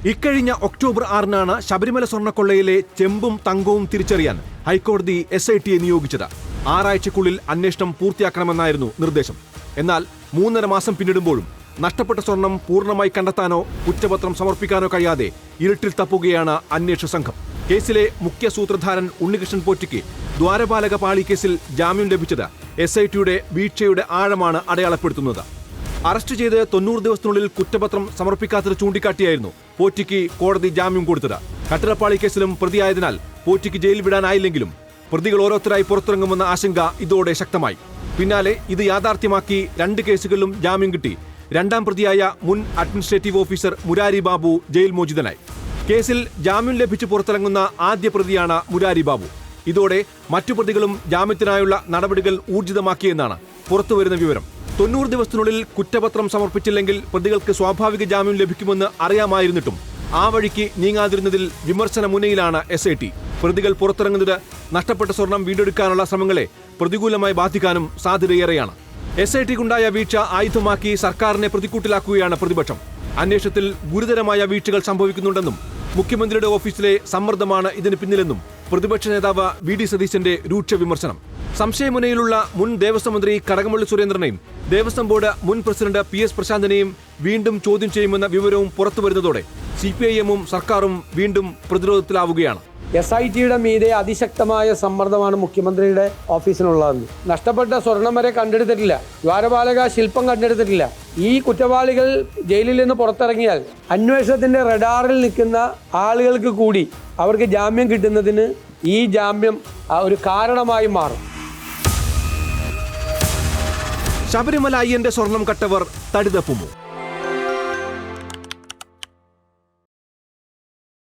ഇക്കഴിഞ്ഞ ഒക്ടോബർ 6-നാണ് ശബരിമല സ്വർണ്ണക്കൊള്ളയിലെ ചെമ്പും തങ്കവും തിരിച്ചറിയാൻ ഹൈക്കോടതി SIT നിയോഗിച്ചത്. 6 ആഴ്ചയ്ക്കുള്ളിൽ അന്വേഷണം പൂർത്തിയാക്കണമെന്നായിരുന്നു നിർദ്ദേശം. എന്നാൽ 3.5 മാസം പിന്നിടുമ്പോഴും നഷ്ടപ്പെട്ട സ്വർണം പൂർണ്ണമായി കണ്ടെത്താനോ കുറ്റപത്രം സമർപ്പിക്കാനോ കഴിയാതെ ഇരുട്ടിൽ തപ്പുകയാണ് അന്വേഷണ സംഘം. കേസിലെ മുഖ്യ സൂത്രധാരൻ ഉണ്ണികൃഷ്ണൻ പോറ്റിക്ക് ദ്വാരപാലക പാളി കേസിൽ ജാമ്യം ലഭിച്ചത് SITയുടെ വീഴ്ചയുടെ ആഴമാണ് അടയാളപ്പെടുത്തുന്നത്. അറസ്റ്റ് ചെയ്ത് 90 ദിവസത്തിനുള്ളിൽ കുറ്റപത്രം സമർപ്പിക്കാത്തത് ചൂണ്ടിക്കാട്ടിയായിരുന്നു പോറ്റിക്ക് കോടതി ജാമ്യം കൊടുത്തത്. കട്ടിടപ്പാളി കേസിലും പ്രതിയായതിനാൽ പോറ്റിക്ക് ജയിൽ വിടാനായില്ലെങ്കിലും പ്രതികൾ ഓരോരുത്തരായി പുറത്തിറങ്ങുമെന്ന ആശങ്ക ഇതോടെ ശക്തമായി. പിന്നാലെ ഇത് യാഥാർത്ഥ്യമാക്കി 2 കേസുകളിലും ജാമ്യം കിട്ടി 2ാം പ്രതിയായ മുൻ അഡ്മിനിസ്ട്രേറ്റീവ് ഓഫീസർ മുരാരി ബാബു ജയിൽ മോചിതനായി. കേസിൽ ജാമ്യം ലഭിച്ച് പുറത്തിറങ്ങുന്ന ആദ്യ പ്രതിയാണ് മുരാരി ബാബു. ഇതോടെ മറ്റു പ്രതികളും ജാമ്യത്തിനായുള്ള നടപടികൾ ഊർജിതമാക്കിയെന്നാണ് പുറത്തുവരുന്ന വിവരം. 90 ദിവസത്തിനുള്ളിൽ കുറ്റപത്രം സമർപ്പിച്ചില്ലെങ്കിൽ പ്രതികൾക്ക് സ്വാഭാവിക ജാമ്യം ലഭിക്കുമെന്ന് അറിയാമായിരുന്നിട്ടും ആ വഴിക്ക് നീങ്ങാതിരുന്നതിൽ വിമർശന മുനയിലാണ് SIT. പ്രതികൾ പുറത്തിറങ്ങുന്നത് നഷ്ടപ്പെട്ട സ്വർണം വീണ്ടെടുക്കാനുള്ള ശ്രമങ്ങളെ പ്രതികൂലമായി ബാധിക്കാനും സാധ്യതയേറെയാണ്. SITക്കുണ്ടായ വീഴ്ച ആയുധമാക്കി സർക്കാരിനെ പ്രതിക്കൂട്ടിലാക്കുകയാണ് പ്രതിപക്ഷം. അന്വേഷണത്തിൽ ഗുരുതരമായ വീഴ്ചകൾ സംഭവിക്കുന്നുണ്ടെന്നും മുഖ്യമന്ത്രിയുടെ ഓഫീസിലെ സമ്മർദ്ദമാണ് ഇതിന് പിന്നിലെന്നും പ്രതിപക്ഷ നേതാവ് VD സതീശന്റെ രൂക്ഷ വിമർശനം. സംശയമുനയിലുള്ള മുൻ ദേവസ്വം മന്ത്രി കടകംപള്ളി സുരേന്ദ്രനെയും ദേവസ്വം ബോർഡ് മുൻ പ്രസിഡന്റ് PS പ്രശാന്തിനെയും വീണ്ടും ചോദ്യം ചെയ്യുമെന്ന വിവരവും പുറത്തുവരുന്നതോടെ CPIM-ഉം സർക്കാരും വീണ്ടും പ്രതിരോധത്തിലാവുകയാണ്. SITയുടെ മീതെ അതിശക്തമായ സമ്മർദ്ദമാണ് മുഖ്യമന്ത്രിയുടെ ഓഫീസിനുള്ളതെന്ന്. നഷ്ടപ്പെട്ട സ്വർണം വരെ കണ്ടെടുത്തിട്ടില്ല, ദ്വാരപാലക ശില്പം കണ്ടെടുത്തിട്ടില്ല. ഈ കുറ്റവാളികൾ ജയിലിൽ നിന്ന് പുറത്തിറങ്ങിയാൽ അന്വേഷണത്തിന്റെ റഡാറിൽ നിൽക്കുന്ന ആളുകൾക്ക് കൂടി അവർക്ക് ജാമ്യം കിട്ടുന്നതിന് ഈ ജാമ്യം ഒരു കാരണമായി മാറും. ശബരിമല അയ്യന്റെ സ്വർണം കട്ടവർ തടിതപ്പുമോ?